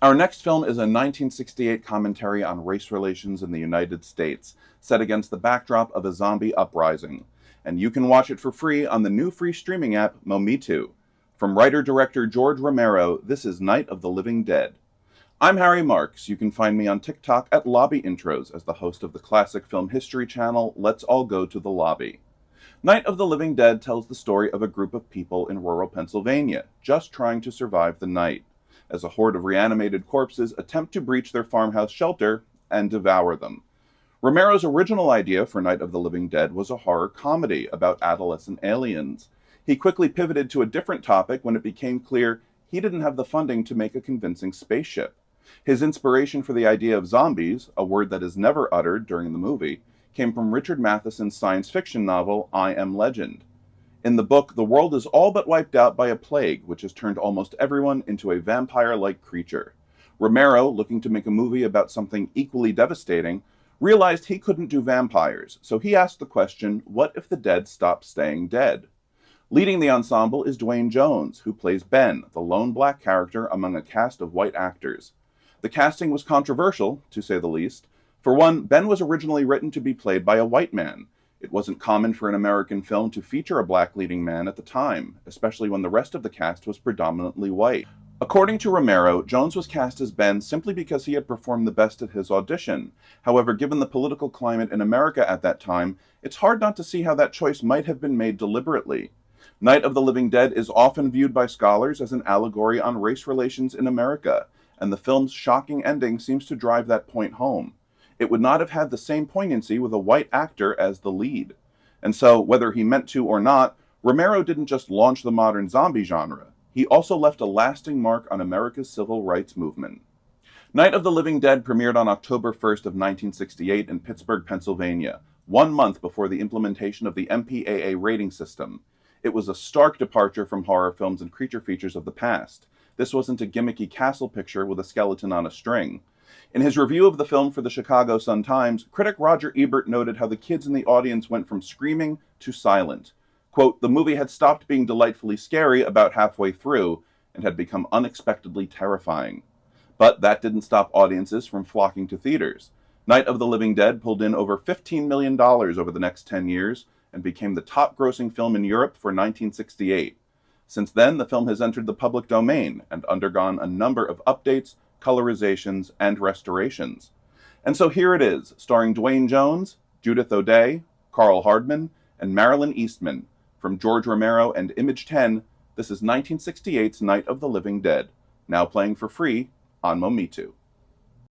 Our next film is a 1968 commentary on race relations in the United States, set against the backdrop of a zombie uprising. And you can watch it for free on the new free streaming app Momitu. From writer-director George Romero, this is Night of the Living Dead. I'm Harry Marks. You can find me on TikTok at Lobby Intros as the host of the classic film history channel Let's All Go to the Lobby. Night of the Living Dead tells the story of a group of people in rural Pennsylvania, just trying to survive the night, as a horde of reanimated corpses attempt to breach their farmhouse shelter and devour them. Romero's original idea for Night of the Living Dead was a horror comedy about adolescent aliens. He quickly pivoted to a different topic when it became clear he didn't have the funding to make a convincing spaceship. His inspiration for the idea of zombies, a word that is never uttered during the movie, came from Richard Matheson's science fiction novel I Am Legend. In the book, the world is all but wiped out by a plague, which has turned almost everyone into a vampire-like creature. Romero, looking to make a movie about something equally devastating, realized he couldn't do vampires, so he asked the question, what if the dead stopped staying dead? Leading the ensemble is Duane Jones, who plays Ben, the lone black character among a cast of white actors. The casting was controversial, to say the least. For one, Ben was originally written to be played by a white man. It wasn't common for an American film to feature a black leading man at the time, especially when the rest of the cast was predominantly white. According to Romero, Jones was cast as Ben simply because he had performed the best at his audition. However, given the political climate in America at that time, it's hard not to see how that choice might have been made deliberately. Night of the Living Dead is often viewed by scholars as an allegory on race relations in America, and the film's shocking ending seems to drive that point home. It would not have had the same poignancy with a white actor as the lead. And so, whether he meant to or not, Romero didn't just launch the modern zombie genre. He also left a lasting mark on America's civil rights movement. Night of the Living Dead premiered on October 1st of 1968 in Pittsburgh, Pennsylvania, 1 month before the implementation of the MPAA rating system. It was a stark departure from horror films and creature features of the past. This wasn't a gimmicky castle picture with a skeleton on a string. In his review of the film for the Chicago Sun-Times, critic Roger Ebert noted how the kids in the audience went from screaming to silent. Quote, the movie had stopped being delightfully scary about halfway through and had become unexpectedly terrifying. But that didn't stop audiences from flocking to theaters. Night of the Living Dead pulled in over $15 million over the next 10 years and became the top-grossing film in Europe for 1968. Since then, the film has entered the public domain and undergone a number of updates, colorizations, and restorations. And so here it is, starring Duane Jones, Judith O'Dea, Carl Hardman, and Marilyn Eastman. From George Romero and Image 10, this is 1968's Night of the Living Dead, now playing for free on Momitu.